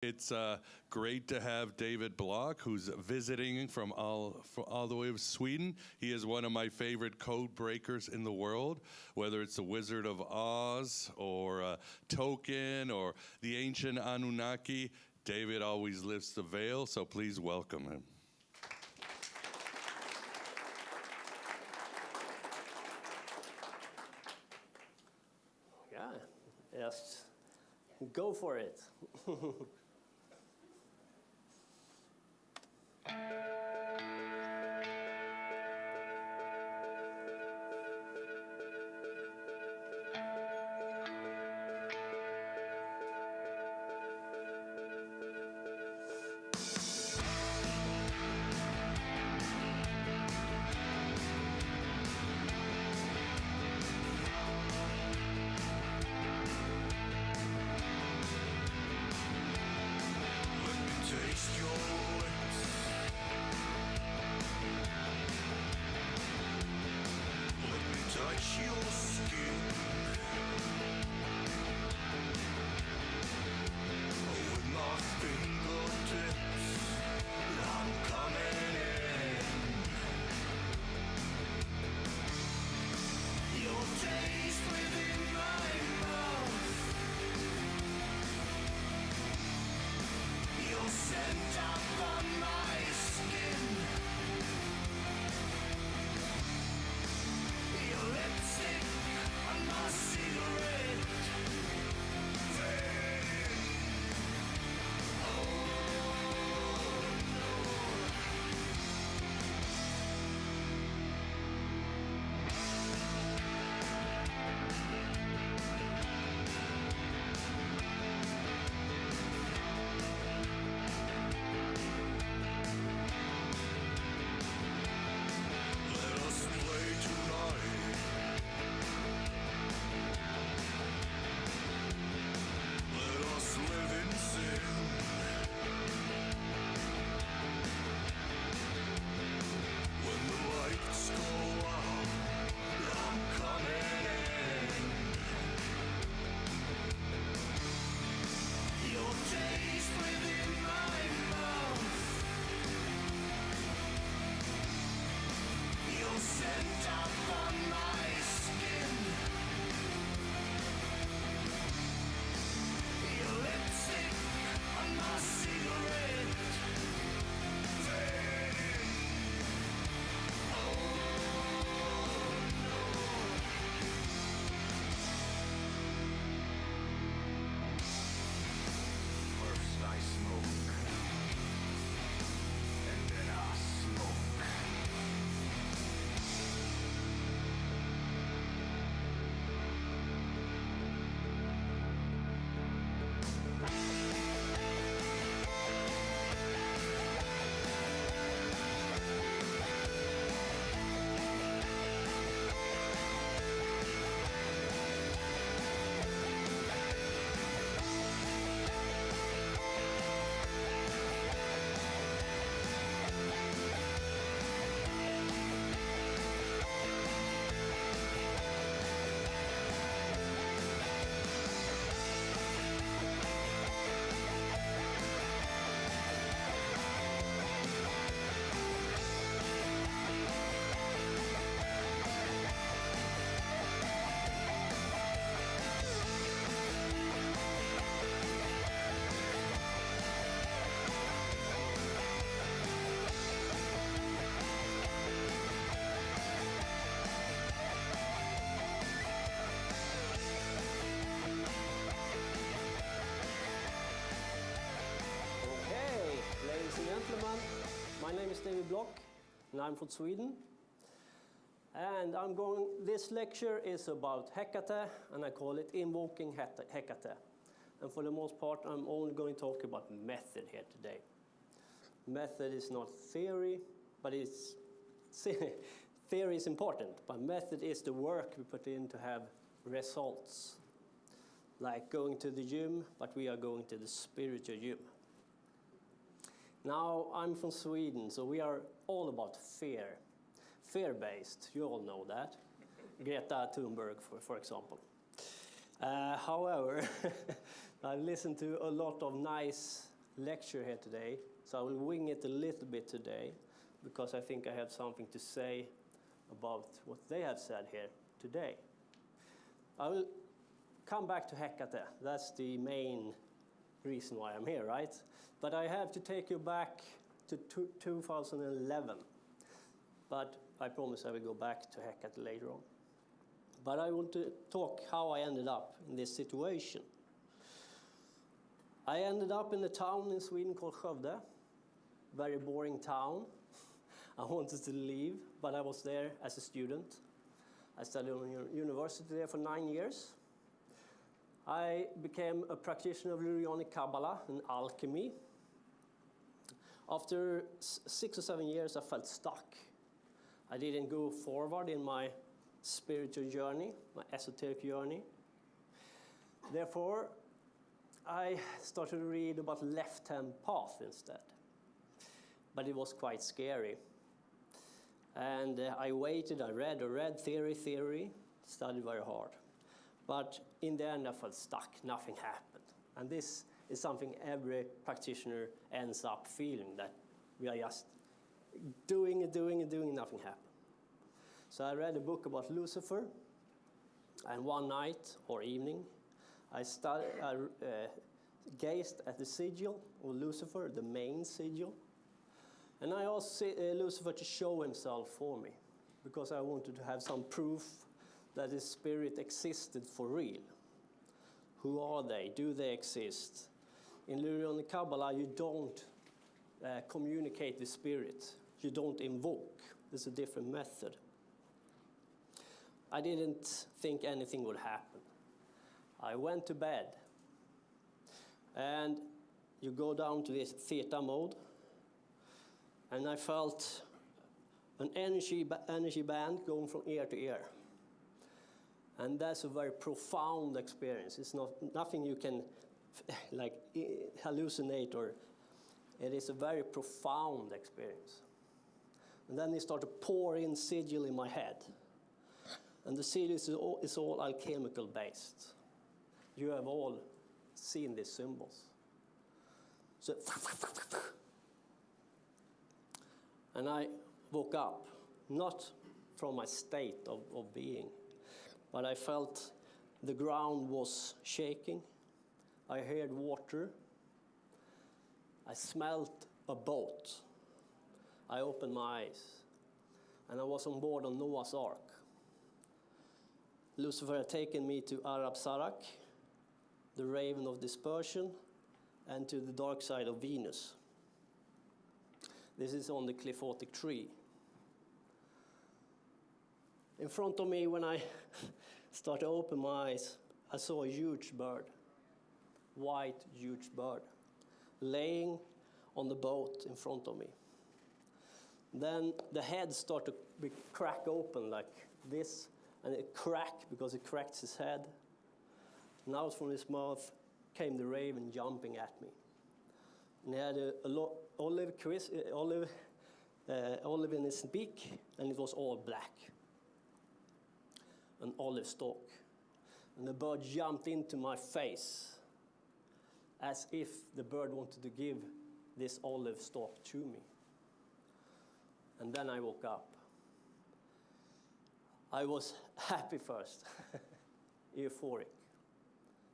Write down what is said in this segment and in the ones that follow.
It's great to have David Block, who's visiting from all the way of Sweden. He is one of my favorite code breakers in the world, whether it's the Wizard of Oz or Token or the ancient Anunnaki. David always lifts the veil, so please welcome him. Yeah, yes, go for it. My name is David Block, and I'm from Sweden. And this lecture is about Hecate, and I call it Invoking Hecate. And for the most part, I'm only going to talk about method here today. Method is not theory, but theory is important, but method is the work we put in to have results. Like going to the gym, but we are going to the spiritual gym. Now, I'm from Sweden, so we are all about fear. Fear-based, you all know that. Greta Thunberg, for example. However, I listened to a lot of nice lecture here today, so I will wing it a little bit today, because I think I have something to say about what they have said here today. I will come back to Hecate. That's the main reason why I'm here, right? But I have to take you back to 2011. But I promise I will go back to Hecate later on. But I want to talk how I ended up in this situation. I ended up in a town in Sweden called Skövde. Very boring town. I wanted to leave, but I was there as a student. I studied on university there for 9 years. I became a practitioner of Lilith Kabbalah and alchemy. After 6 or 7 years, I felt stuck. I didn't go forward in my spiritual journey, my esoteric journey. Therefore, I started to read about left-hand path instead. But it was quite scary. And I waited, I read theory, studied very hard. But in the end, I felt stuck, nothing happened. And this is something every practitioner ends up feeling, that we are just doing, nothing happened. So I read a book about Lucifer, and one night or evening, I gazed at the sigil of Lucifer, the main sigil, and I asked Lucifer to show himself for me, because I wanted to have some proof that his spirit existed for real. Who are they? Do they exist? In Lilith Kabbalah, you don't communicate with spirit. You don't invoke. It's a different method. I didn't think anything would happen. I went to bed, and you go down to this theta mode, and I felt an energy band going from ear to ear. And that's a very profound experience. It's nothing you can like hallucinate, or it is a very profound experience. And then they start to pour in sigil in my head. And the sigil is all alchemical based. You have all seen these symbols. So, and I woke up, not from my state of being, but I felt the ground was shaking. I heard water. I smelled a boat. I opened my eyes, and I was on board on Noah's Ark. Lucifer had taken me to Arab Sarak, the raven of dispersion, and to the dark side of Venus. This is on the Cliffotic tree. In front of me, when I started to open my eyes, I saw a huge bird, white, huge bird, laying on the boat in front of me. Then the head started to crack open like this, and it cracked because it cracked his head. And out from his mouth came the raven jumping at me. And he had olive in his beak, and it was all black. An olive stalk. And the bird jumped into my face as if the bird wanted to give this olive stalk to me. And then I woke up. I was happy first, euphoric.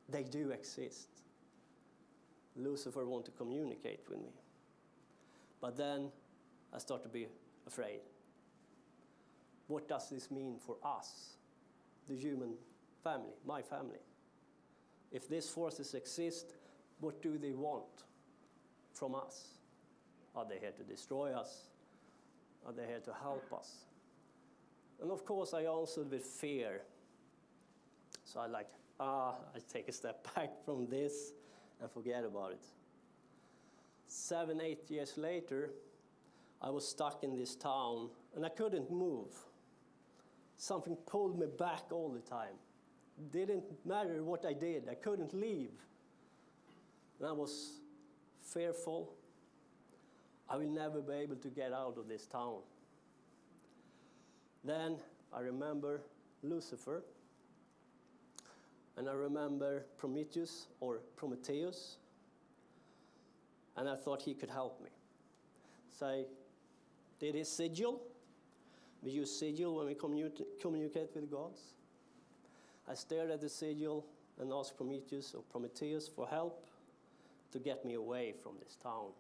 They do exist. Lucifer wanted to communicate with me. But then I started to be afraid. What does this mean for us, the human family, my family? If these forces exist, what do they want from us? Are they here to destroy us? Are they here to help us? And of course, I answered with fear. So I take a step back from this and forget about it. 7, 8 years later, I was stuck in this town, and I couldn't move. Something pulled me back all the time. Didn't matter what I did, I couldn't leave. And I was fearful. I will never be able to get out of this town. Then I remember Lucifer, and I remember Prometheus, and I thought he could help me. So I did his sigil. We use sigil when we communicate with gods. I stared at the sigil and asked Prometheus for help to get me away from this town.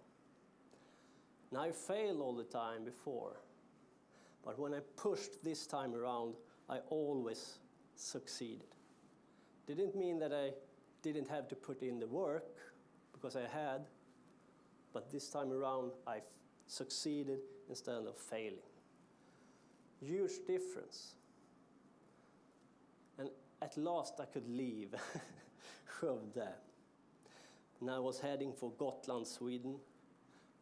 Now I failed all the time before, but when I pushed this time around, I always succeeded. Didn't mean that I didn't have to put in the work, because I had, but this time around I succeeded instead of failing. Huge difference. And at last I could leave Skövde. And I was heading for Gotland, Sweden.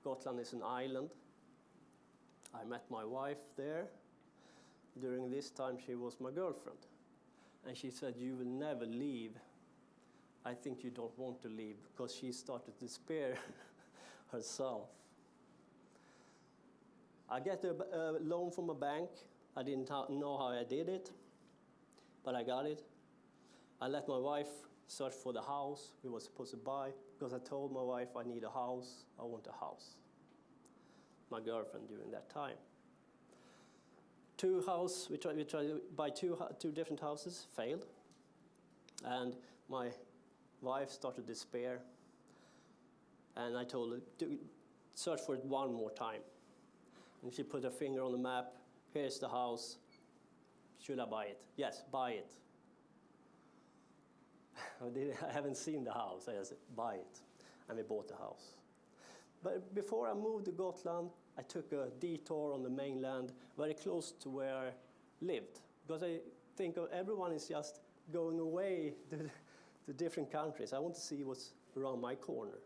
Gotland is an island. I met my wife there. During this time she was my girlfriend. And she said, "You will never leave. I think you don't want to leave," because she started to despair herself. I get a loan from a bank. I didn't know how I did it, but I got it. I let my wife search for the house we were supposed to buy, because I told my wife I need a house, I want a house. My girlfriend during that time. We tried to buy two different houses, failed. And my wife started to despair. And I told her to search for it one more time. And she put her finger on the map. Here's the house. Should I buy it? Yes, buy it. I haven't seen the house. I said, buy it. And we bought the house. But before I moved to Gotland, I took a detour on the mainland, very close to where I lived. Because I think everyone is just going away to different countries. I want to see what's around my corner.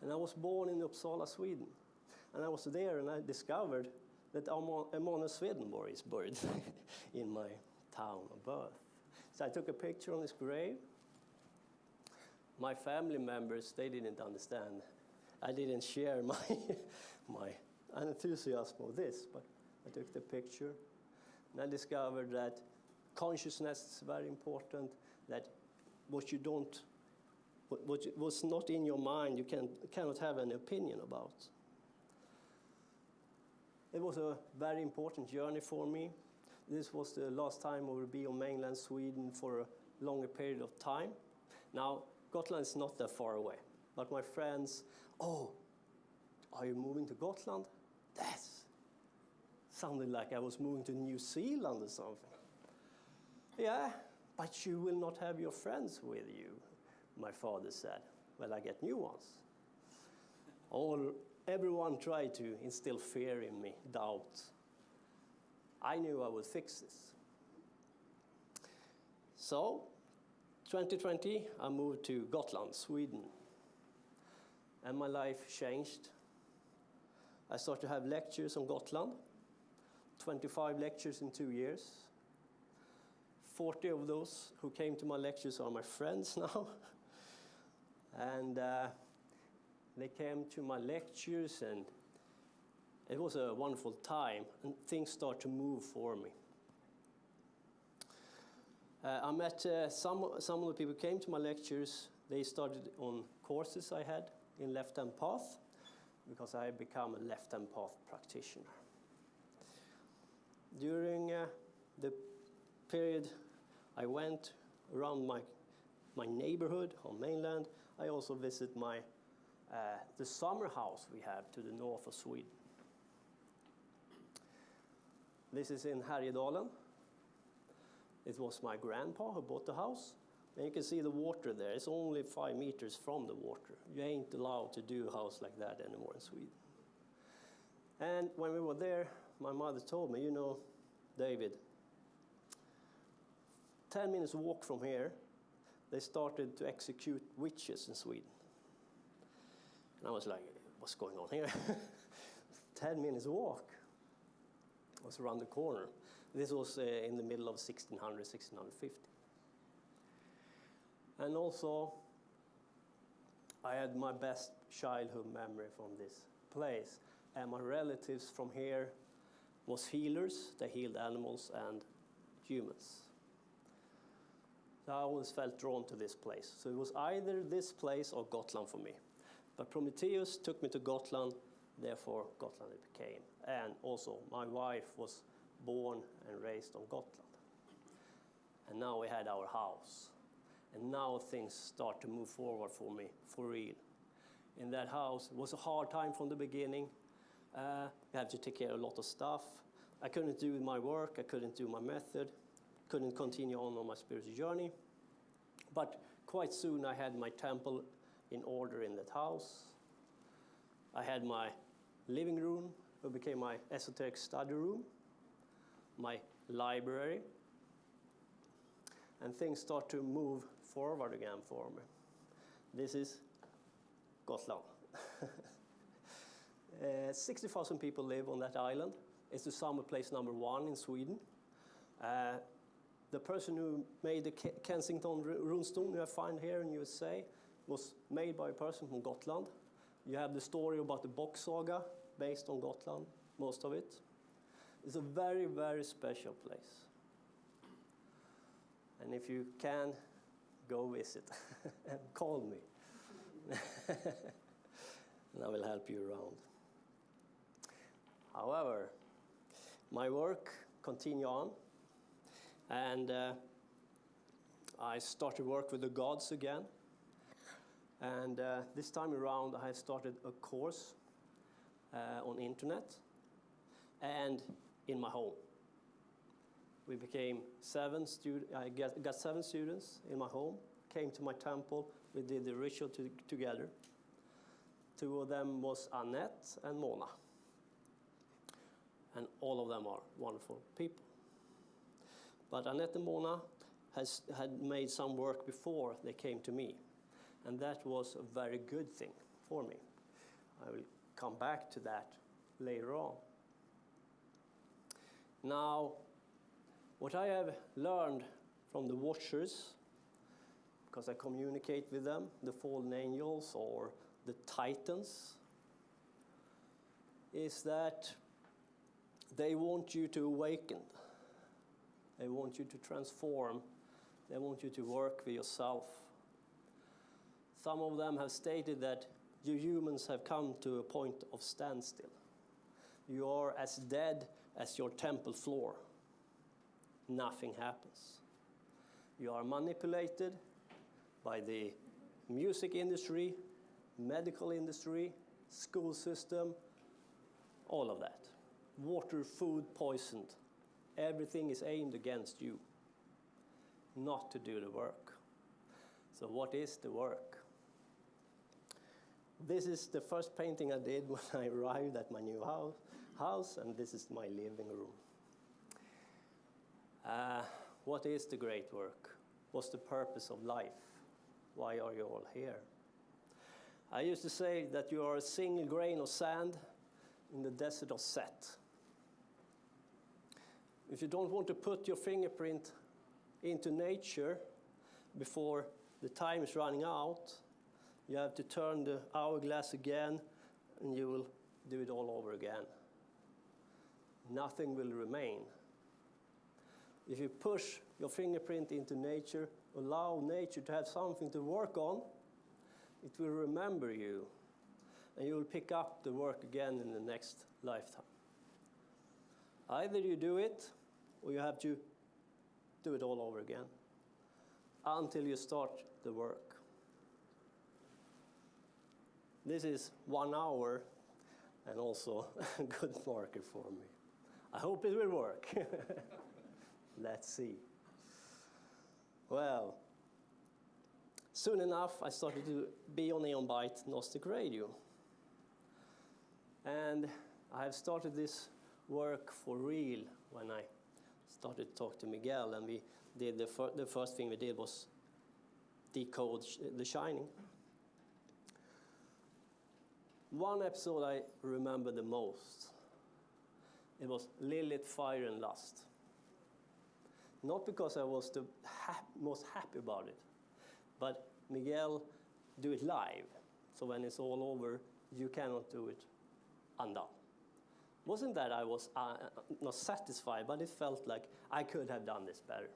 And I was born in Uppsala, Sweden. And I was there and I discovered that Emanuel Swedenborg is buried in my town of birth. So I took a picture on his grave. My family members, they didn't understand. I didn't share my enthusiasm of this, but I took the picture. And I discovered that consciousness is very important, that what's not in your mind, you cannot have an opinion about. It was a very important journey for me. This was the last time I would be on mainland Sweden for a longer period of time. Now, Gotland is not that far away, but my friends, "Oh, are you moving to Gotland?" That sounded like I was moving to New Zealand or something. "Yeah, but you will not have your friends with you," my father said. "Well, I get new ones." Everyone tried to instill fear in me, doubt. I knew I would fix this. So, 2020, I moved to Gotland, Sweden. And my life changed. I started to have lectures on Gotland, 25 lectures in 2 years. 40 of those who came to my lectures are my friends now. And they came to my lectures, and it was a wonderful time, and things started to move for me. I met some of the people who came to my lectures. They started on courses I had in left-hand path, because I had become a left-hand path practitioner. During the period I went around my neighborhood on mainland, I also visited the summer house we have to the north of Sweden. This is in Härjedalen. It was my grandpa who bought the house. And you can see the water there. It's only 5 meters from the water. You ain't allowed to do a house like that anymore in Sweden. And when we were there, my mother told me, "You know, David, 10 minutes walk from here, they started to execute witches in Sweden." And I was like, "What's going on here?" 10 minutes walk. It was around the corner. This was in the middle of 1600, 1650. And also, I had my best childhood memory from this place. And my relatives from here was healers. They healed animals and humans. So I always felt drawn to this place. So it was either this place or Gotland for me. But Prometheus took me to Gotland, therefore Gotland it became. And also my wife was born and raised on Gotland. And now we had our house. And now things start to move forward for me, for real. In that house, it was a hard time from the beginning. I had to take care of a lot of stuff. I couldn't do my work, I couldn't do my method, couldn't continue on my spiritual journey. But quite soon I had my temple in order in that house. I had my living room, it became my esoteric study room, my library, and things start to move forward again for me. This is Gotland. 60,000 people live on that island. It's the summer place number 1 in Sweden. The person who made the Kensington runestone you find here in USA was made by a person from Gotland. You have the story about the Bock saga based on Gotland, most of it. It's a very, very special place. And if you can, go visit and call me. And I will help you around. However, my work continued on, and I started work with the gods again. And this time around, I have started a course on internet and in my home. We became 7 students. I got 7 students in my home, came to my temple. We did the ritual together. 2 of them was Annette and Mona. And all of them are wonderful people. But Annette and Mona had made some work before they came to me. And that was a very good thing for me. I will come back to that later on. Now, what I have learned from the Watchers, because I communicate with them, the fallen angels or the Titans, is that they want you to awaken. They want you to transform. They want you to work with yourself. Some of them have stated that you humans have come to a point of standstill. You are as dead as your temple floor. Nothing happens. You are manipulated by the music industry, medical industry, school system, all of that. Water, food, poisoned. Everything is aimed against you, not to do the work. So what is the work? This is the first painting I did when I arrived at my new house, and this is my living room. What is the great work? What's the purpose of life? Why are you all here? I used to say that you are a single grain of sand in the desert of Set. If you don't want to put your fingerprint into nature before the time is running out, you have to turn the hourglass again, and you will do it all over again. Nothing will remain. If you push your fingerprint into nature, allow nature to have something to work on, it will remember you, and you will pick up the work again in the next lifetime. Either you do it, or you have to do it all over again until you start the work. This is 1 hour, and also a good marker for me. I hope it will work. Let's see. Well, soon enough, I started to be on Aeon byte Gnostic radio. And I have started this work for real when I started to talk to Miguel, and we did the first thing we did was decode The Shining. One episode I remember the most. It was Lilith, Fire and Lust. Not because I was the most happy about it, but Miguel do it live. So when it's all over, you cannot do it undone. Wasn't that I was not satisfied, but it felt like I could have done this better.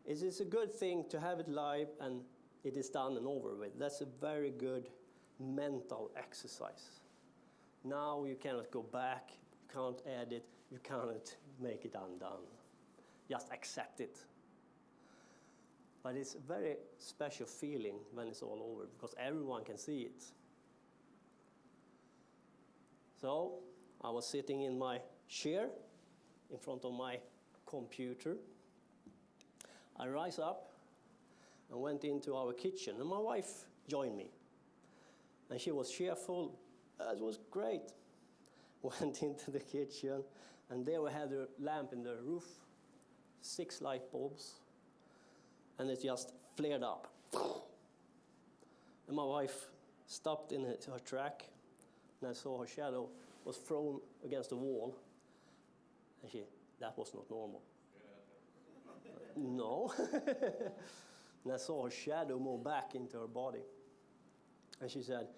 It is a good thing to have it live and it is done and over with. That's a very good mental exercise. Now you cannot go back, you can't edit, you cannot make it undone. Just accept it. But it's a very special feeling when it's all over, because everyone can see it. So I was sitting in my chair in front of my computer. I rise up and went into our kitchen, and my wife joined me. And she was cheerful. It was great. Went into the kitchen, and there we had a lamp in the roof, 6 light bulbs, and it just flared up. And my wife stopped in her track, and I saw her shadow was thrown against the wall. And that was not normal. No. And I saw her shadow move back into her body. And she said,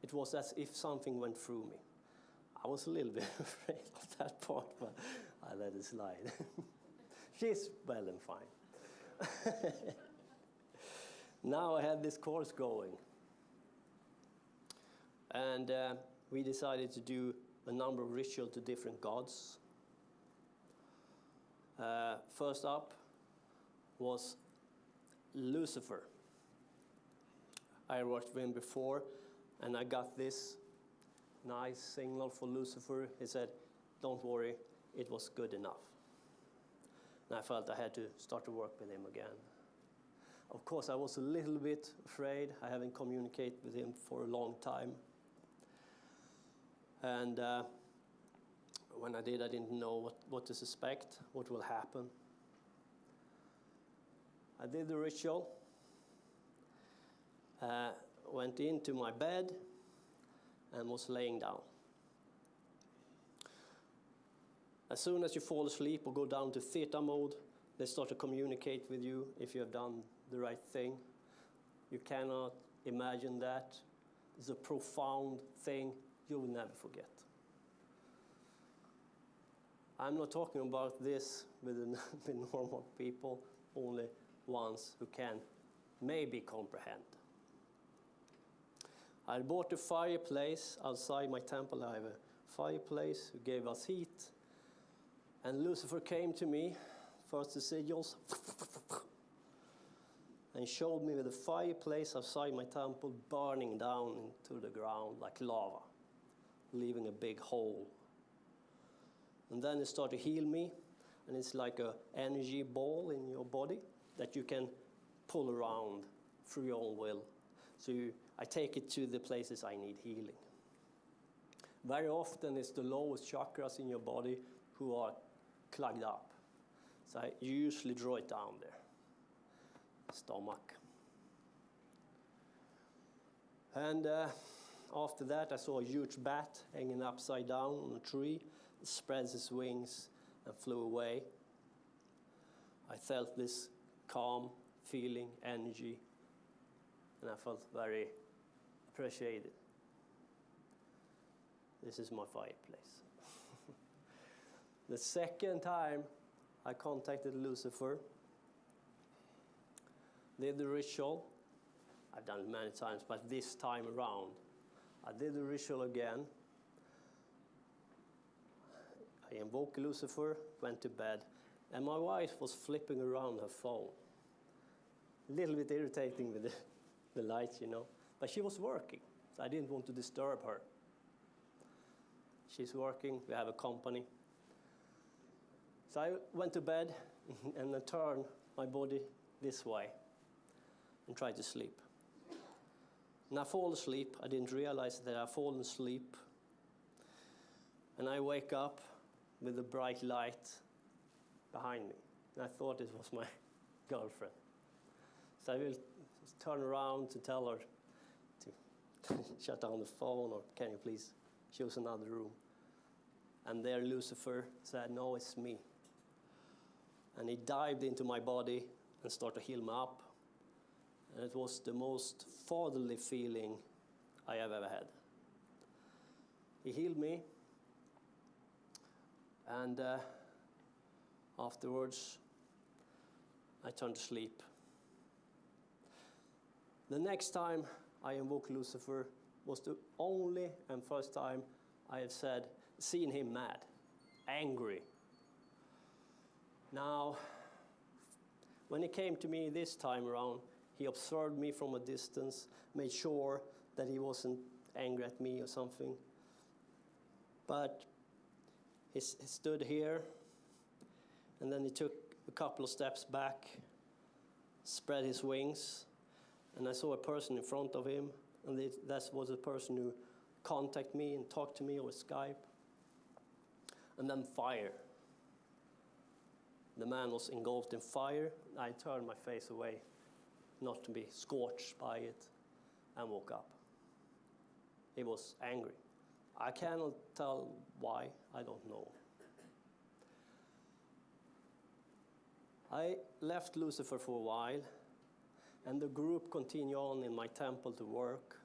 it was as if something went through me. I was a little bit afraid of that part, but I let it slide. She's well and fine. Now I had this course going. And we decided to do a number of rituals to different gods. First up was Lucifer. I worked with him before, and I got this nice signal for Lucifer. He said, don't worry, it was good enough. And I felt I had to start to work with him again. Of course, I was a little bit afraid. I haven't communicated with him for a long time. And when I did, I didn't know what to suspect, what will happen. I did the ritual, went into my bed, and was laying down. As soon as you fall asleep or go down to theta mode, they start to communicate with you if you have done the right thing. You cannot imagine that. It's a profound thing you will never forget. I'm not talking about this with normal people, only ones who can maybe comprehend. I bought a fireplace outside my temple. I have a fireplace who gave us heat. And Lucifer came to me, first the sigils, and showed me the fireplace outside my temple burning down into the ground like lava, leaving a big hole. And then it started to heal me, and it's like an energy ball in your body that you can pull around through your own will. So I take it to the places I need healing. Very often it's the lowest chakras in your body who are clogged up. So I usually draw it down there. Stomach. And after that I saw a huge bat hanging upside down on a tree. It spreads its wings and flew away. I felt this calm feeling, energy, and I felt very appreciated. This is my fireplace. The second time I contacted Lucifer, did the ritual. I've done it many times, but this time around, I did the ritual again. I invoked Lucifer, went to bed, and my wife was flipping around her phone. A little bit irritating with the lights, you know. But she was working, so I didn't want to disturb her. She's working, we have a company. So I went to bed and I turned my body this way and tried to sleep. And I fall asleep. I didn't realize that I'd fallen asleep. And I wake up with a bright light behind me. And I thought it was my girlfriend. So I will turn around to tell her to shut down the phone, or can you please choose another room? And there Lucifer said, no, it's me. And he dived into my body and started to heal me up. And it was the most fatherly feeling I have ever had. He healed me. And afterwards, I turned to sleep. The next time I invoked Lucifer was the only and first time I have seen him mad, angry. Now, when he came to me this time around, he observed me from a distance, made sure that he wasn't angry at me or something. But he stood here, and then he took a couple of steps back, spread his wings, and I saw a person in front of him, and that was the person who contacted me and talked to me over Skype. And then fire. The man was engulfed in fire. I turned my face away, not to be scorched by it, and woke up. He was angry. I cannot tell why, I don't know. I left Lucifer for a while, and the group continued on in my temple to work,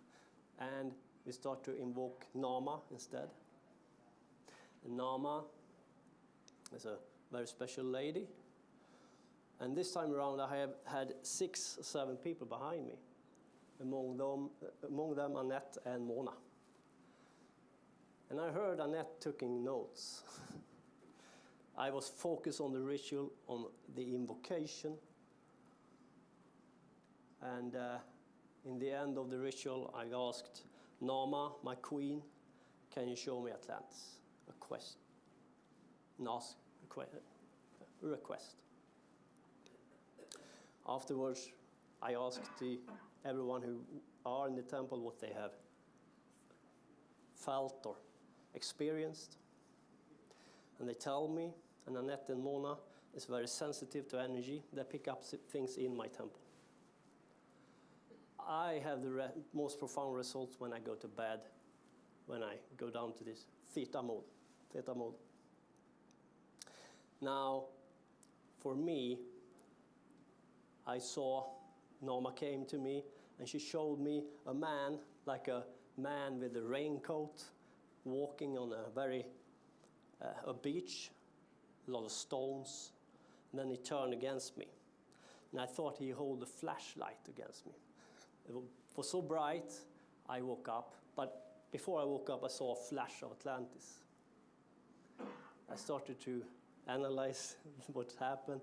and we start to invoke Nama instead. And Nama is a very special lady, and this time around I have had 6 or 7 people behind me, among them Annette and Mona. And I heard Annette taking notes. I was focused on the ritual, on the invocation. And in the end of the ritual, I asked Nama, my queen, can you show me Atlantis? A request. Afterwards, I asked everyone who are in the temple what they have felt or experienced. And they tell me, and Annette and Mona is very sensitive to energy. They pick up things in my temple. I have the most profound results when I go to bed, when I go down to this theta mode. Now, for me, I saw Norma came to me and she showed me a man, like a man with a raincoat, walking on a beach, a lot of stones. And then he turned against me. And I thought he held a flashlight against me. It was so bright, I woke up. But before I woke up, I saw a flash of Atlantis. I started to analyze what happened,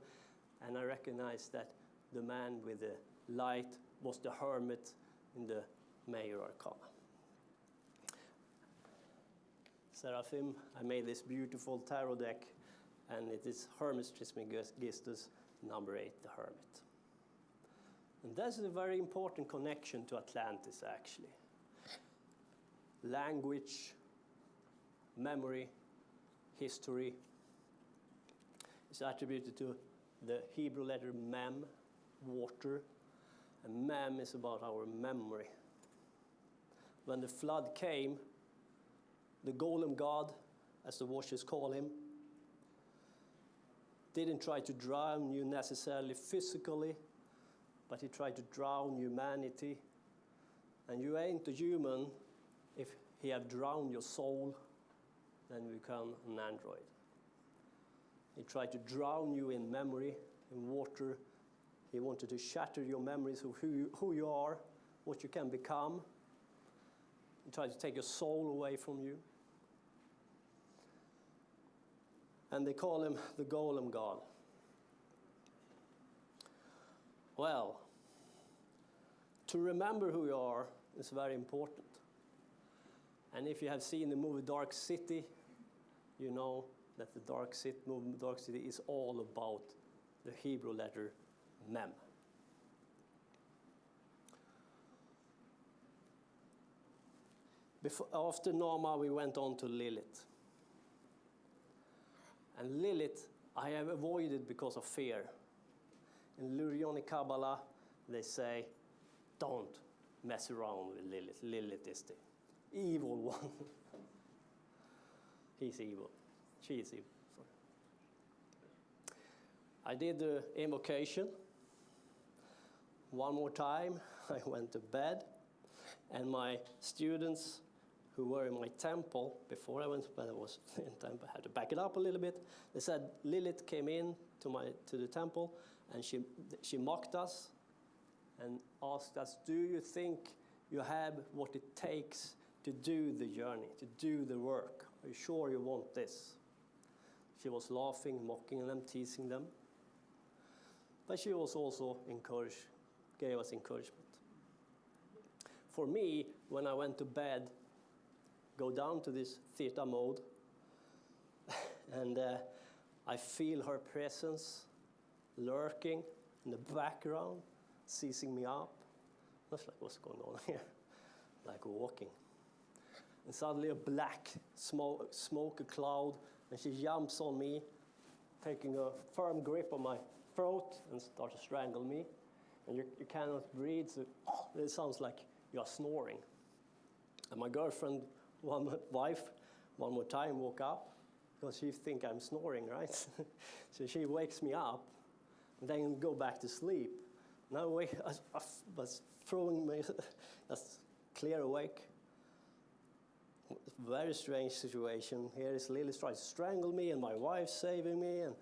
and I recognized that the man with the light was the hermit in the Major Arcana. Seraphim, I made this beautiful tarot deck, and it is Hermes Trismegistus, number 8, the Hermit. And that's a very important connection to Atlantis, actually. Language, memory, history is attributed to the Hebrew letter mem, water, and mem is about our memory. When the flood came, the golem god, as the watchers call him, didn't try to drown you necessarily physically, but he tried to drown humanity. And you ain't a human if he have drowned your soul, then you become an android. He tried to drown you in memory, in water. He wanted to shatter your memories of who you are, what you can become. He tried to take your soul away from you. And they call him the golem god. Well, to remember who you are is very important. And if you have seen the movie Dark City, you know that the Dark City is all about the Hebrew letter mem. After Nama, we went on to Lilith. And Lilith, I have avoided because of fear. In Lurianic Kabbalah, they say, don't mess around with Lilith. Lilith is the evil one. He's evil. She is evil. Sorry. I did the invocation. One more time, I went to bed. And my students who were in my temple, before I went to bed, I was in temple, I had to back it up a little bit. They said Lilith came in to the temple, and she mocked us, and asked us, do you think you have what it takes to do the journey, to do the work? Are you sure you want this? She was laughing, mocking them, teasing them. But she was also gave us encouragement. For me, when I went to bed, go down to this theta mode, and I feel her presence lurking in the background, seizing me up. I was like, what's going on here? Like walking. And suddenly a black smoke, a cloud, and she jumps on me, taking a firm grip on my throat and starts to strangle me. And you cannot breathe, so it sounds like you are snoring. And my girlfriend, wife, one more time woke up, because she thinks I'm snoring, right? So she wakes me up, and then go back to sleep. Now I was throwing me, just clear awake. Very strange situation. Here is Lilith trying to strangle me, and my wife saving me, and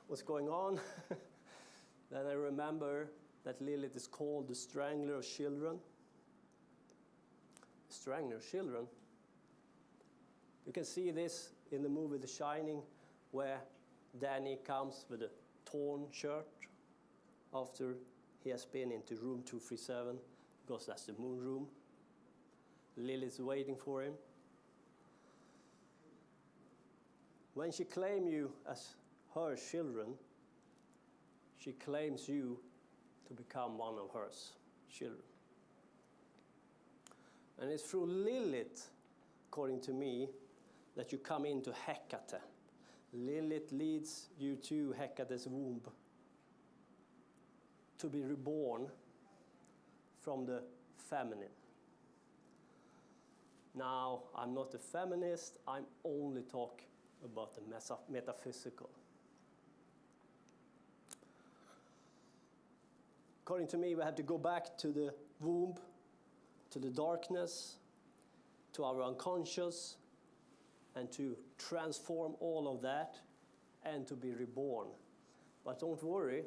what's going on? Then I remember that Lilith is called the strangler of children. Strangler of children. You can see this in the movie The Shining, where Danny comes with a torn shirt after he has been into room 237, because that's the moon room. Lilith's waiting for him. When she claims you as her children, she claims you to become one of her children. And it's through Lilith, according to me, that you come into Hecate. Lilith leads you to Hecate's womb to be reborn from the feminine. Now, I'm not a feminist, I'm only talking about the metaphysical. According to me, we have to go back to the womb, to the darkness, to our unconscious, and to transform all of that and to be reborn. But don't worry,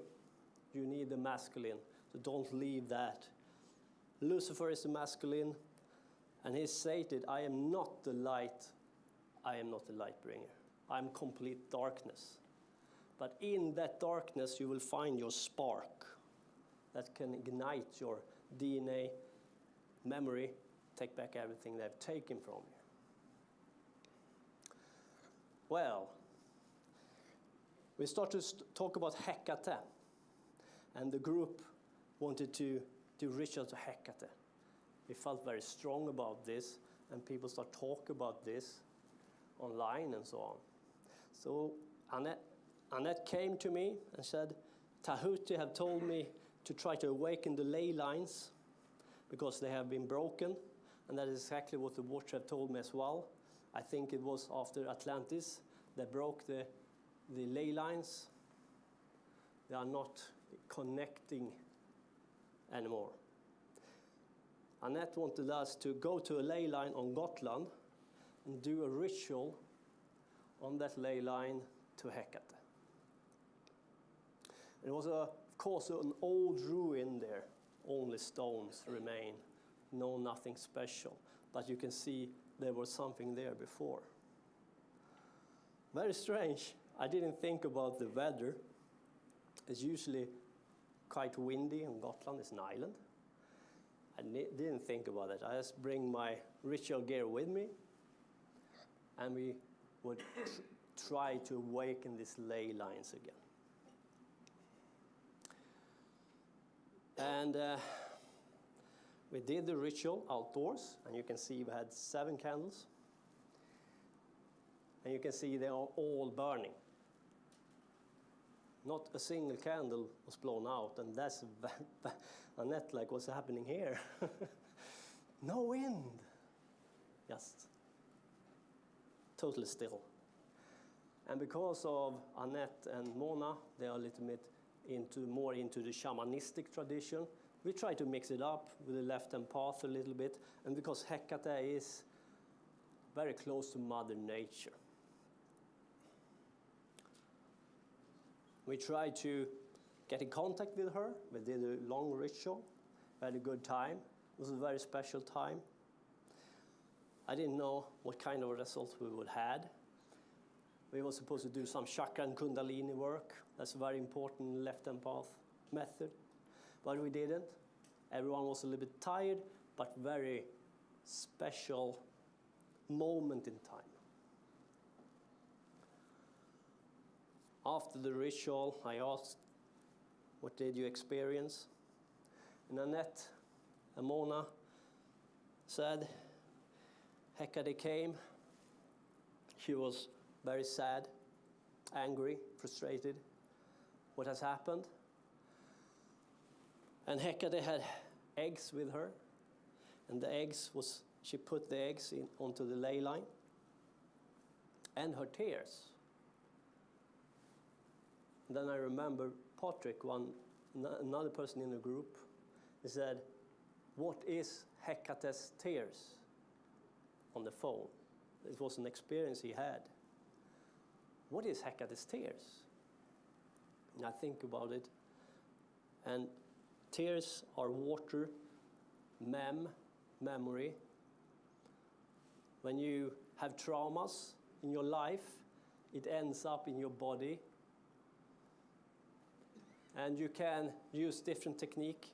you need the masculine, so don't leave that. Lucifer is the masculine, and he stated, I am not the light, I am not the light bringer. I am complete darkness. But in that darkness, you will find your spark that can ignite your DNA, memory, take back everything they've taken from you. Well, we start to talk about Hecate, and the group wanted to do ritual to Hecate. We felt very strong about this, and people start talking about this online and so on. So Annette came to me and said, Tahuti have told me to try to awaken the ley lines because they have been broken, and that is exactly what the watch have told me as well. I think it was after Atlantis that broke the ley lines. They are not connecting anymore. Annette wanted us to go to a ley line on Gotland and do a ritual on that ley line to Hecate. It was, of course, an old ruin there. Only stones remain. No, nothing special. But you can see there was something there before. Very strange. I didn't think about the weather. It's usually quite windy, and Gotland is an island. I didn't think about it. I just bring my ritual gear with me, and we would try to awaken these ley lines again. And we did the ritual outdoors, and you can see we had 7 candles. And you can see they are all burning. Not a single candle was blown out, and that's Annette, like, what's happening here? No wind. Just totally still. And because of Annette and Mona, they are a little bit more into the shamanistic tradition. We try to mix it up with the left-hand path a little bit, and because Hecate is very close to Mother Nature. We tried to get in contact with her. We did a long ritual, We had a good time. It was a very special time. I didn't know what kind of results we would have. We were supposed to do some chakra and kundalini work. That's very important in left-hand path method. But we didn't. Everyone was a little bit tired, but very special moment in time. After the ritual, I asked, what did you experience? And Annette and Mona said, Hecate came. She was very sad, angry, frustrated. What has happened? And Hecate had eggs with her. And the eggs was, she put the eggs onto the ley line. And her tears. And then I remember Patrick, another person in the group, he said, what is Hecate's tears? On the phone. It was an experience he had. What is Hecate's tears? And I think about it. And tears are water, memory. When you have traumas in your life, it ends up in your body. And you can use different technique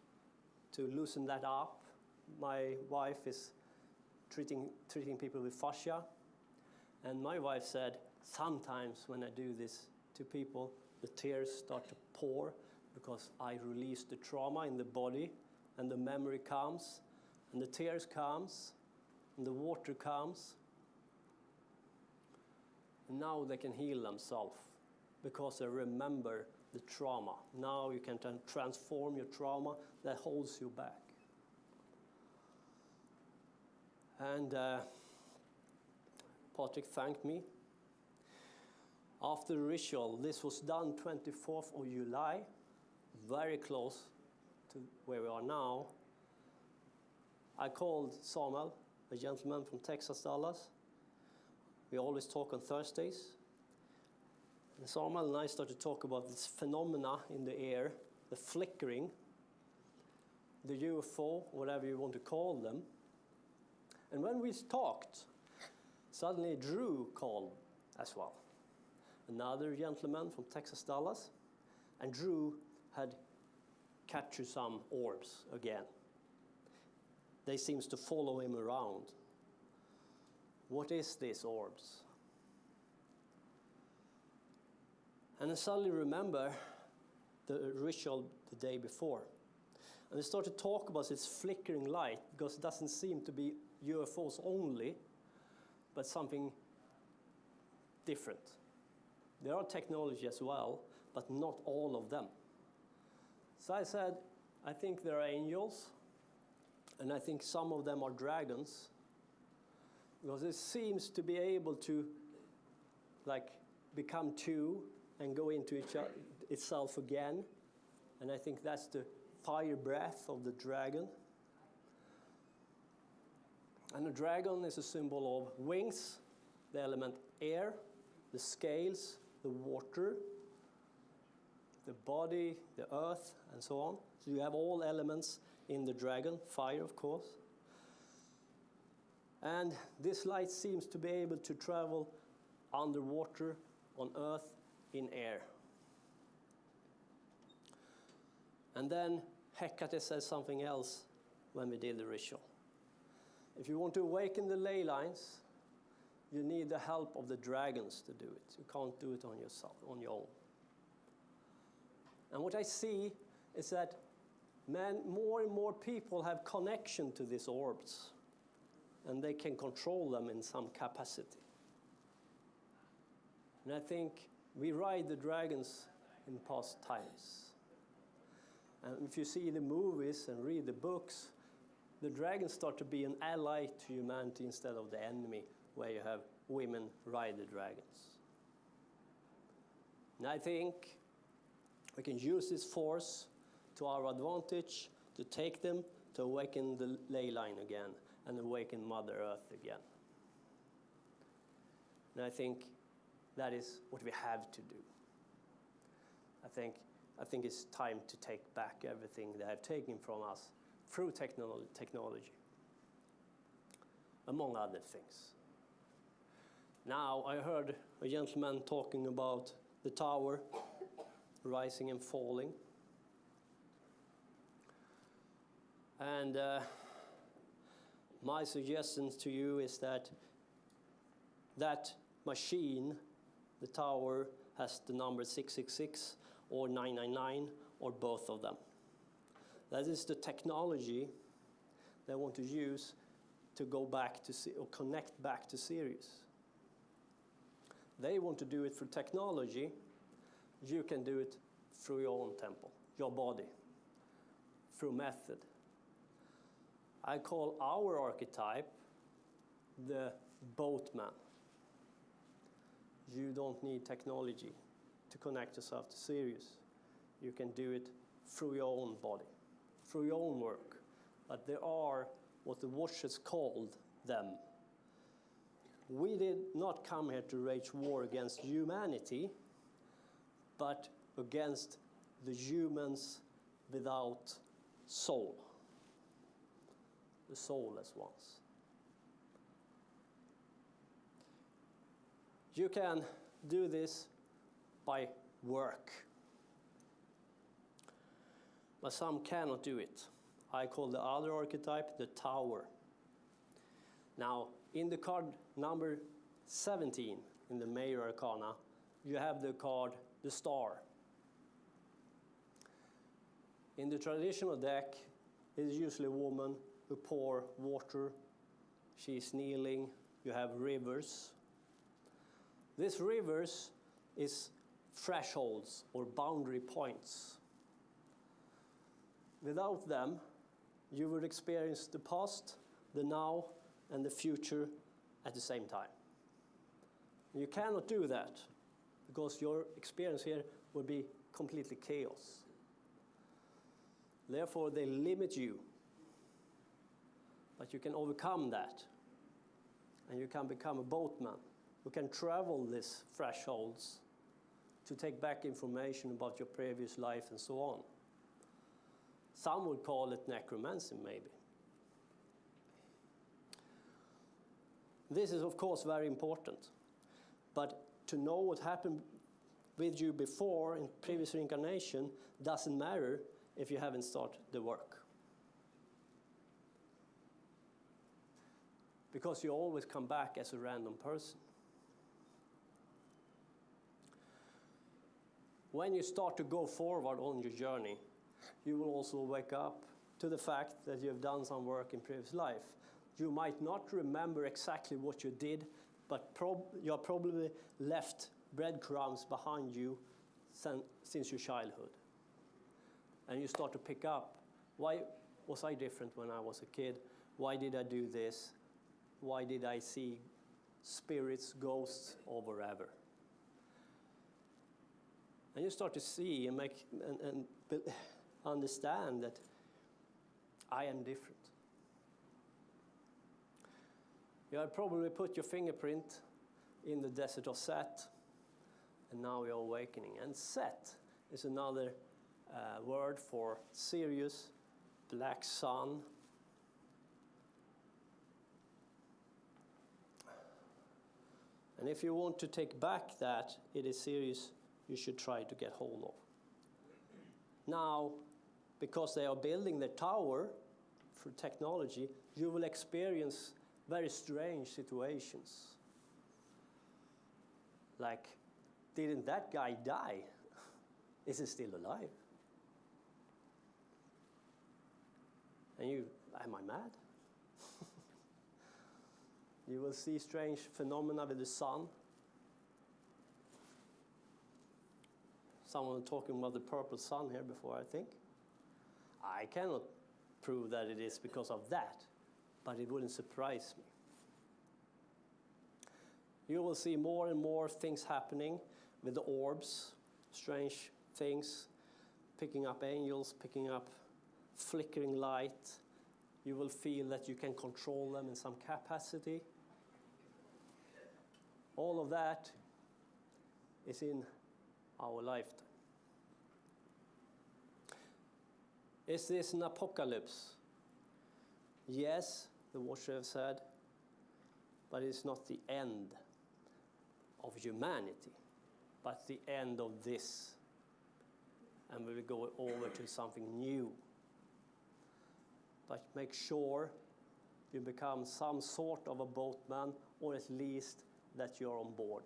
to loosen that up. My wife is treating people with fascia. And my wife said, sometimes when I do this to people, the tears start to pour because I release the trauma in the body and the memory comes and the tears comes and the water comes. And now they can heal themselves because they remember the trauma. Now you can transform your trauma that holds you back. And Patrick thanked me. After the ritual, this was done 24th of July, very close to where we are now. I called Samuel, a gentleman from Texas, Dallas. We always talk on Thursdays. And Samuel and I started to talk about this phenomena in the air, the flickering, the UFO, whatever you want to call them. And when we talked, suddenly Drew called as well. Another gentleman from Texas, Dallas. And Drew had captured some orbs again. They seems to follow him around. What is these orbs? And I suddenly remember the ritual the day before. And I started to talk about this flickering light because it doesn't seem to be UFOs only, but something different. There are technology as well, but not all of them. So I said, I think there are angels, and I think some of them are dragons, because it seems to be able to become two and go into itself again. And I think that's the fire breath of the dragon. And the dragon is a symbol of wings, the element air, the scales, the water, the body, the earth, and so on. So you have all elements in the dragon, fire, of course. And this light seems to be able to travel underwater, on earth, in air. And then Hecate says something else when we did the ritual. If you want to awaken the ley lines, you need the help of the dragons to do it. You can't do it on yourself, on your own. And what I see is that more and more people have connection to these orbs, and they can control them in some capacity. And I think we ride the dragons in past times. And if you see the movies and read the books, the dragons start to be an ally to humanity instead of the enemy, where you have women ride the dragons. And I think we can use this force to our advantage to take them to awaken the ley line again and awaken Mother Earth again. And I think that is what we have to do. I think it's time to take back everything they have taken from us through technology, among other things. Now, I heard a gentleman talking about the tower rising and falling. And my suggestion to you is that that machine, the tower, has the number 666 or 999 or both of them. That is the technology they want to use to go back to or connect back to Sirius. They want to do it through technology. You can do it through your own temple, your body, through method. I call our archetype the Boatman. You don't need technology to connect yourself to Sirius. You can do it through your own body, through your own work. But there are what the Watchers called them. We did not come here to wage war against humanity, but against the humans without soul, the soulless ones. You can do this by work, but some cannot do it. I call the other archetype the tower. Now, in the card number 17 in the Major Arcana, you have the card the star. In the traditional deck, it is usually a woman who pours water. She is kneeling. You have rivers. These rivers is thresholds or boundary points. Without them, you would experience the past, the now, and the future at the same time. You cannot do that because your experience here would be completely chaos. Therefore, they limit you. But you can overcome that. And you can become a boatman who can travel these thresholds to take back information about your previous life and so on. Some would call it necromancy, maybe. This is, of course, very important. But to know what happened with you before in previous reincarnation doesn't matter if you haven't started the work. Because you always come back as a random person. When you start to go forward on your journey, you will also wake up to the fact that you have done some work in previous life. You might not remember exactly what you did, but you have probably left breadcrumbs behind you since your childhood. And you start to pick up, why was I different when I was a kid? Why did I do this? Why did I see spirits, ghosts, or wherever? And you start to see and understand that I am different. You have probably put your fingerprint in the desert of Set, and now you're awakening. And Set is another word for Sirius, black sun. And if you want to take back that it is Sirius, you should try to get hold of. Now, because they are building the tower through technology, you will experience very strange situations. Like, didn't that guy die? Is he still alive? And you, am I mad? You will see strange phenomena with the sun. Someone talking about the purple sun here before, I think. I cannot prove that it is because of that, but it wouldn't surprise me. You will see more and more things happening with the orbs, strange things, picking up angels, picking up flickering light. You will feel that you can control them in some capacity. All of that is in our lifetime. Is this an apocalypse? Yes, the Watcher have said, but it's not the end of humanity, but the end of this. And we will go over to something new. But make sure you become some sort of a boatman, or at least that you're on board.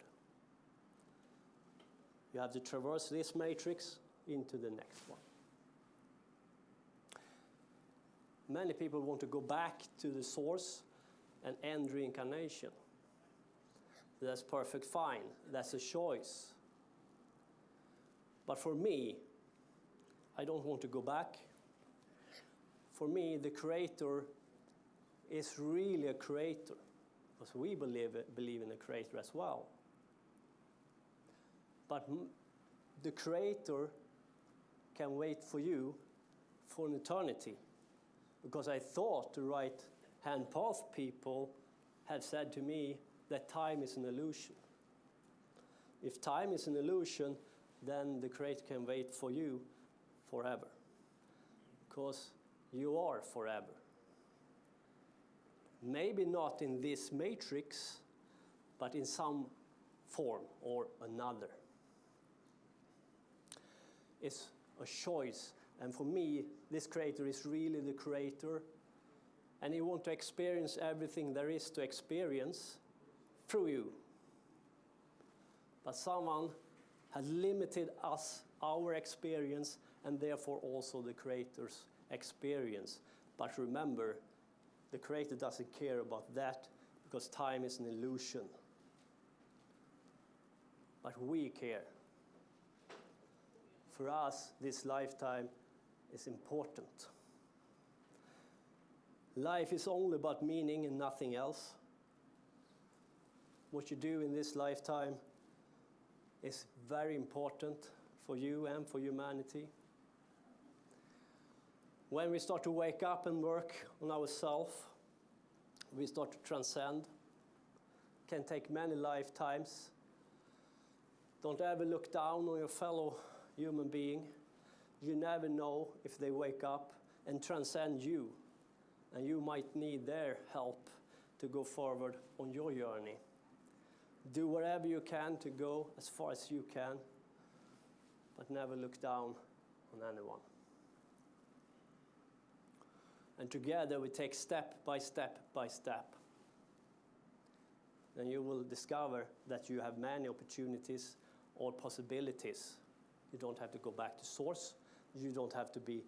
You have to traverse this matrix into the next one. Many people want to go back to the source and end reincarnation. That's perfect fine. That's a choice. But for me, I don't want to go back. For me, the creator is really a creator, because we believe in a creator as well. But the creator can wait for you for an eternity, because I thought the right-hand path people had said to me that time is an illusion. If time is an illusion, then the creator can wait for you forever, because you are forever. Maybe not in this matrix, but in some form or another. It's a choice. And for me, this creator is really the creator. And he wants to experience everything there is to experience through you. But someone has limited us, our experience, and therefore also the creator's experience. But remember, the creator doesn't care about that, because time is an illusion. But we care. For us, this lifetime is important. Life is only about meaning and nothing else. What you do in this lifetime is very important for you and for humanity. When we start to wake up and work on ourselves, we start to transcend. Can take many lifetimes. Don't ever look down on your fellow human being. You never know if they wake up and transcend you, and you might need their help to go forward on your journey. Do whatever you can to go as far as you can, but never look down on anyone. And together we take step by step by step. And you will discover that you have many opportunities or possibilities. You don't have to go back to source. You don't have to be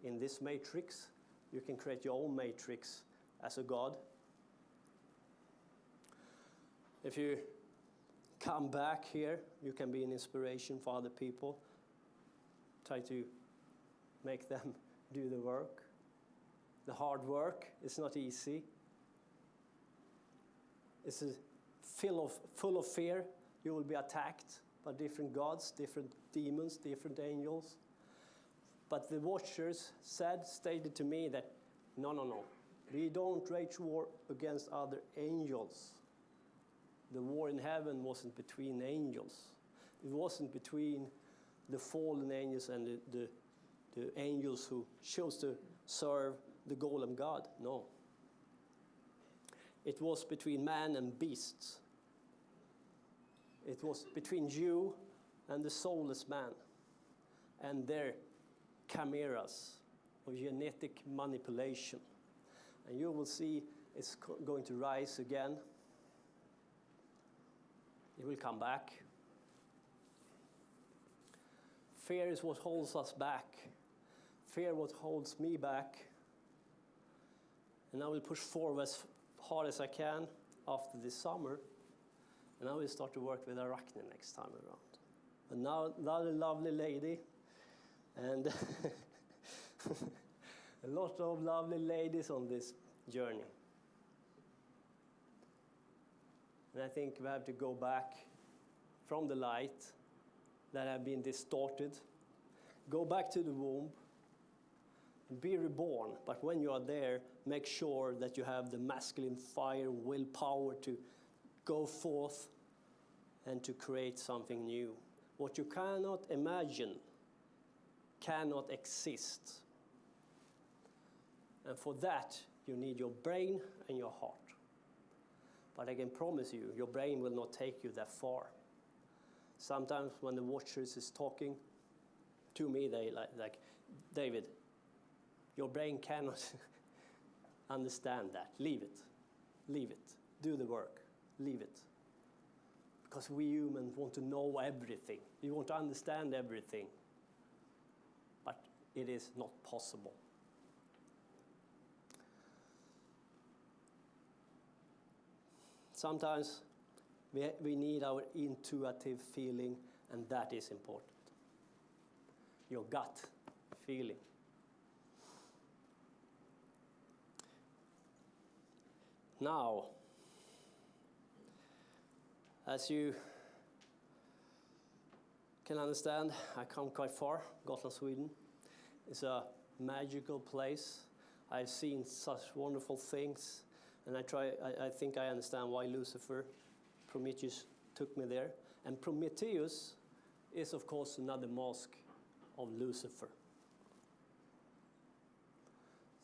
in this matrix. You can create your own matrix as a god. If you come back here, you can be an inspiration for other people. Try to make them do the work. The hard work is not easy. It's full of fear. You will be attacked by different gods, different demons, different angels. But the Watchers stated to me that, no. We don't wage war against other angels. The war in heaven wasn't between angels. It wasn't between the fallen angels and the angels who chose to serve the golem god. No. It was between man and beasts. It was between you and the soulless man and their chimeras of genetic manipulation. And you will see it's going to rise again. It will come back. Fear is what holds us back. Fear what holds me back. And I will push forward as hard as I can after this summer. And I will start to work with Arachne next time around. And now another lovely lady. And a lot of lovely ladies on this journey. And I think we have to go back from the light that have been distorted. Go back to the womb. Be reborn. But when you are there, make sure that you have the masculine fire, willpower to go forth and to create something new. What you cannot imagine cannot exist. And for that, You need your brain and your heart. But I can promise you, your brain will not take you that far. Sometimes when the watchers is talking to me, they like David, your brain cannot understand that. Leave it. Leave it. Do the work. Leave it. Because we humans want to know everything. We want to understand everything. But it is not possible. Sometimes we need our intuitive feeling, and that is important. Your gut feeling. Now, as you can understand, I come quite far. Gotland, Sweden. It's a magical place. I've seen such wonderful things, and I think I understand why Lucifer, Prometheus, took me there. And Prometheus is, of course, another mask of Lucifer.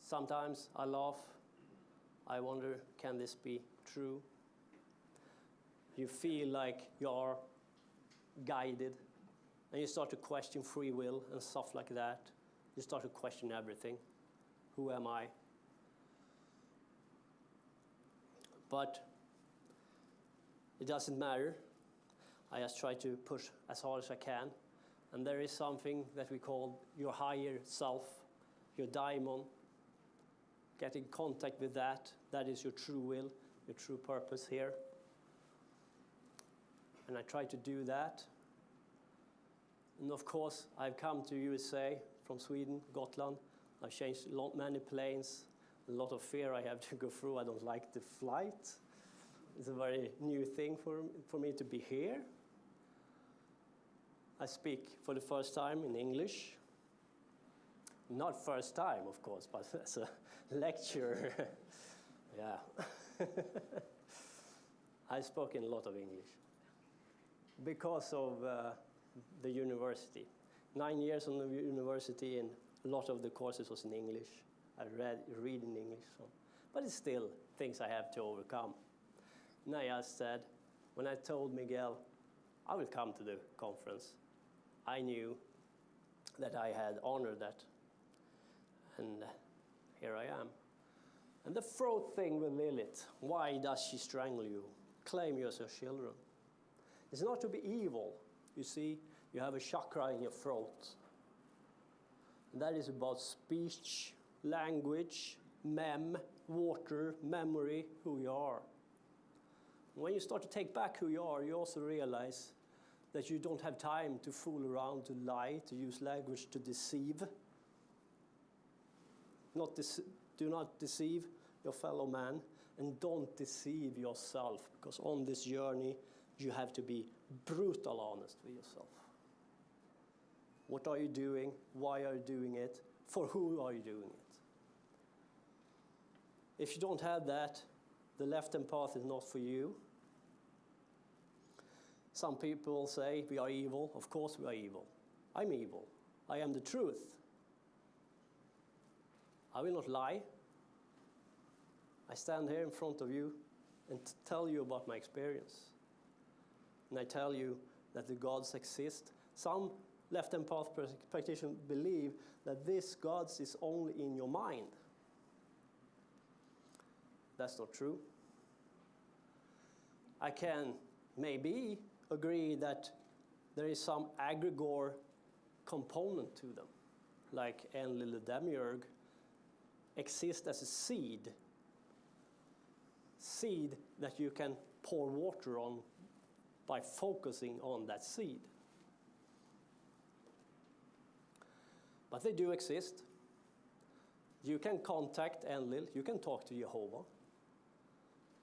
Sometimes I laugh. I wonder, can this be true? You feel like you are guided, and you start to question free will and stuff like that. You start to question everything. Who am I? But it doesn't matter. I just try to push as hard as I can. And there is something that we call your higher self, your daimon. Get in contact with that. That is your true will, your true purpose here. And I try to do that. And of course, I've come to USA from Sweden, Gotland. I've changed many planes. A lot of fear I have to go through. I don't like the flight. It's a very new thing for me to be here. I speak for the first time in English. Not first time, of course, but as a lecturer. Yeah. I've spoken a lot of English because of the university. 9 years on the university, and a lot of the courses was in English. I read in English, but it's still things I have to overcome. And I just said, when I told Miguel I will come to the conference, I knew that I had honored that. And here I am. And the throat thing with Lilith, why does she strangle you? Claim you as her children. It's not to be evil. You see, you have a chakra in your throat. And that is about speech, language, water, memory, who you are. When you start to take back who you are, you also realize that you don't have time to fool around, to lie, to use language to deceive. Do not deceive your fellow man, and don't deceive yourself, because on this journey you have to be brutal honest with yourself. What are you doing? Why are you doing it? For who are you doing it? If you don't have that, the left-hand path is not for you. Some people say we are evil. Of course we are evil. I'm evil. I am the truth. I will not lie. I stand here in front of you and tell you about my experience. And I tell you that the gods exist. Some left-hand path practitioners believe that this gods is only in your mind. That's not true. I can maybe agree that there is some egregore component to them, like Enlil the Demiurge exists as a seed that you can pour water on by focusing on that seed. But they do exist. You can contact Enlil, you can talk to Jehovah.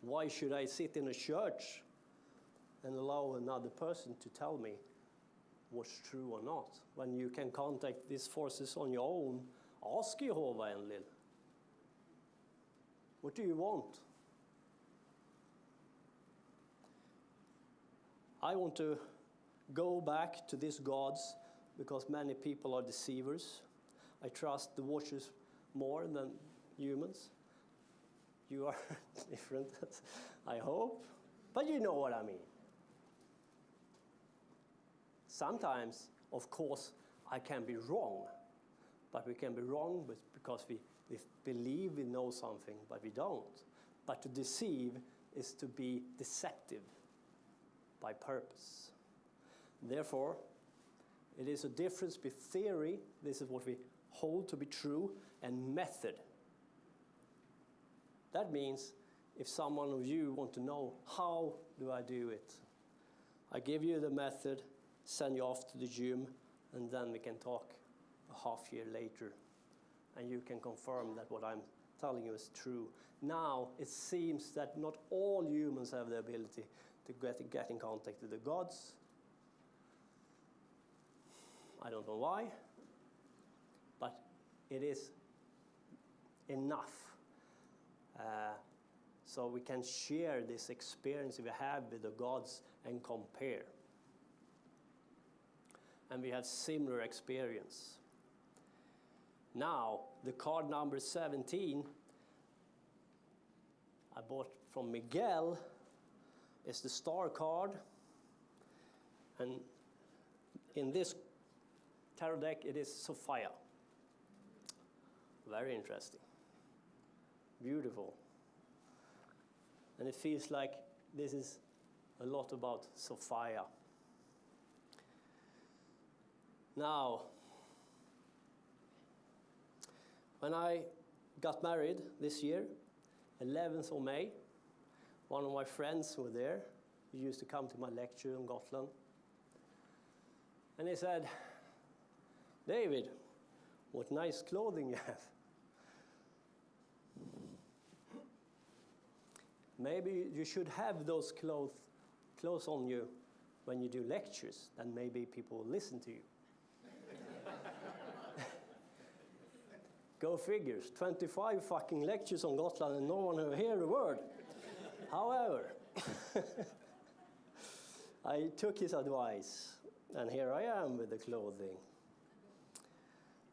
Why should I sit in a church and allow another person to tell me what's true or not? When you can contact these forces on your own, ask Jehovah, Enlil. What do you want? I want to go back to these gods because many people are deceivers. I trust the watchers more than humans. You are different, I hope. But you know what I mean. Sometimes, of course, I can be wrong. But we can be wrong because we believe we know something, but we don't. But to deceive is to be deceptive by purpose. Therefore, it is a difference between theory, this is what we hold to be true, and method. That means if someone of you want to know, how do I do it? I give you the method, send you off to the gym, and then we can talk a half year later. And you can confirm that what I'm telling you is true. Now, it seems that not all humans have the ability to get in contact with the gods. I don't know why, but it is enough. So we can share this experience we have with the gods and compare. And we have similar experience. Now, the card number 17 I bought from Miguel is the star card. And in this tarot deck, it is Sophia. Very interesting. Beautiful. And it feels like this is a lot about Sophia. Now, when I got married this year, 11th of May, one of my friends were there. He used to come to my lecture in Gotland. And he said, "David, what nice clothing you have. Maybe you should have those clothes on you when you do lectures, then maybe people will listen to you." Go figures, 25 fucking lectures on Gotland and no one will hear a word. However, I took his advice and here I am with the clothing.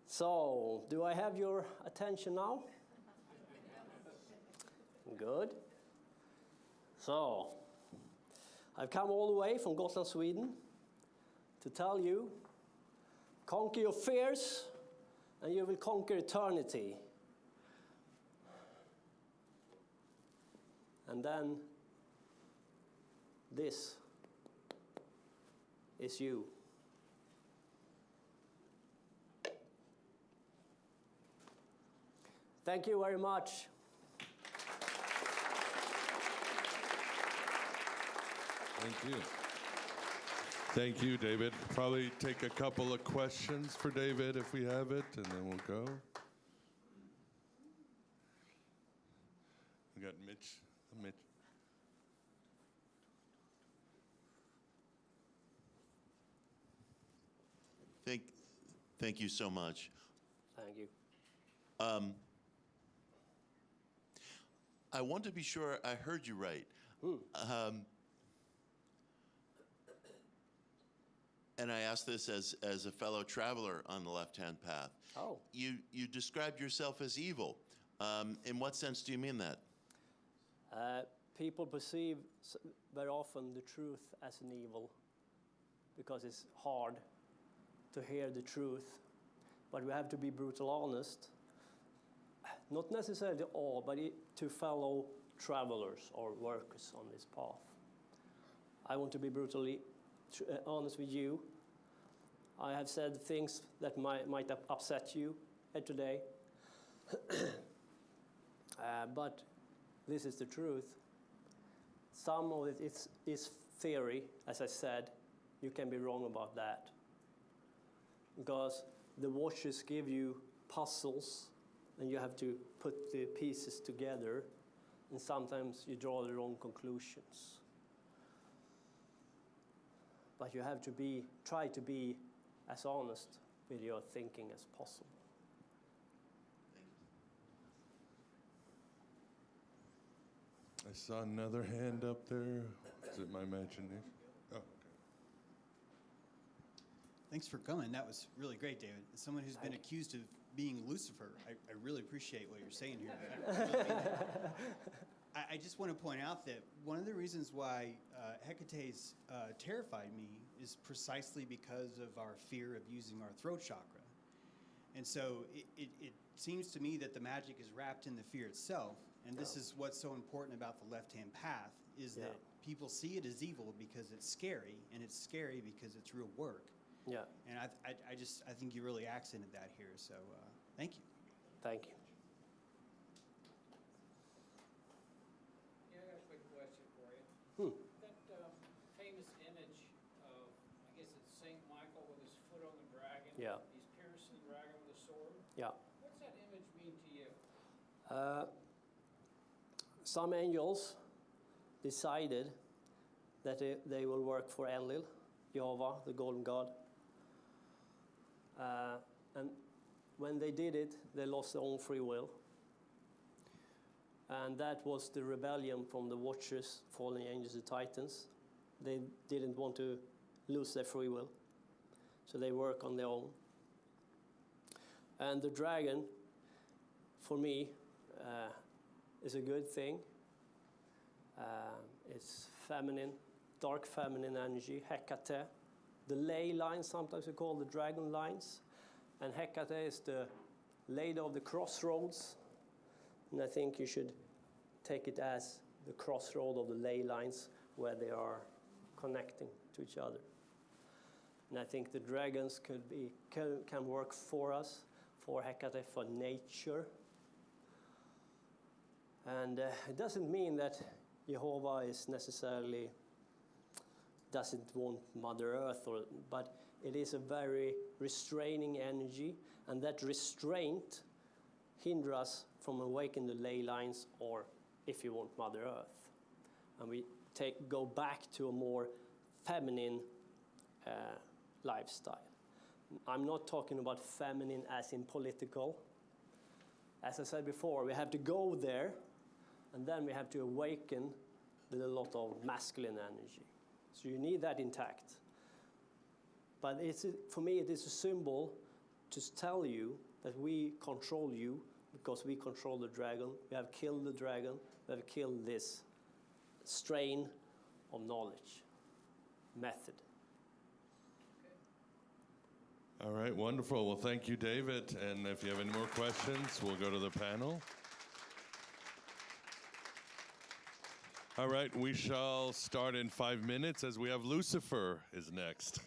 So, do I have your attention now? Good. So, I've come all the way from Gotland, Sweden to tell you, conquer your fears and you will conquer eternity. And then this is you. Thank you very much. Thank you. Thank you, David. Probably take a couple of questions for David if we have it, and then we'll go. We got Mitch. Thank you so much. Thank you. I want to be sure I heard you right. And I ask this as a fellow traveler on the left-hand path. Oh. You described yourself as evil. In what sense do you mean that? People perceive very often the truth as an evil because it's hard to hear the truth. But we have to be brutal honest. Not necessarily all, but to fellow travelers or workers on this path. I want to be brutally honest with you. I have said things that might have upset you today. But this is the truth. Some of it is theory, as I said. You can be wrong about that. Because the watches give you puzzles, and you have to put the pieces together, and sometimes you draw the wrong conclusions. But you have to try to be as honest with your thinking as possible. I saw another hand up there. Is it my imagination? Oh, okay. Thanks for coming. That was really great, David. As someone who's been accused of being Lucifer, I really appreciate what you're saying here. I really mean that. I just want to point out that one of the reasons why Hecate's terrified me is precisely because of our fear of using our throat chakra. And so it seems to me that the magic is wrapped in the fear itself. And this is what's so important about the left-hand path, is that people see it as evil because it's scary, and it's scary because it's real work. Yeah. And I think you really accented that here. So thank you. Thank you. Yeah, I got a quick question for you. That famous image of, I guess it's Saint Michael with his foot on the dragon. Yeah. He's piercing the dragon with a sword. Yeah. What's that image mean to you? Some angels decided that they will work for Enlil, Jehovah, the golden god. And when they did it, they lost their own free will. And that was the rebellion from the Watchers, fallen angels, the Titans. They didn't want to lose their free will, so they work on their own. And the dragon, for me, is a good thing. It's feminine, dark feminine energy, Hecate. The ley lines, sometimes we call the dragon lines. And Hecate is the lady of the crossroads. And I think you should take it as the crossroad of the ley lines where they are connecting to each other. And I think the dragons can work for us, for Hecate, for nature. And it doesn't mean that Jehovah is necessarily doesn't want Mother Earth, but it is a very restraining energy, and that restraint hinders us from awakening the ley lines, or if you want, Mother Earth. And we go back to a more feminine lifestyle. I'm not talking about feminine as in political. As I said before, we have to go there, and then we have to awaken with a lot of masculine energy. So you need that intact. But for me, it is a symbol to tell you that we control you because we control the dragon. We have killed the dragon. We have killed this strain of knowledge, method. All right, wonderful. Well, thank you, David. And if you have any more questions, we'll go to the panel. All right, we shall start in 5 minutes as we have Lucifer is next.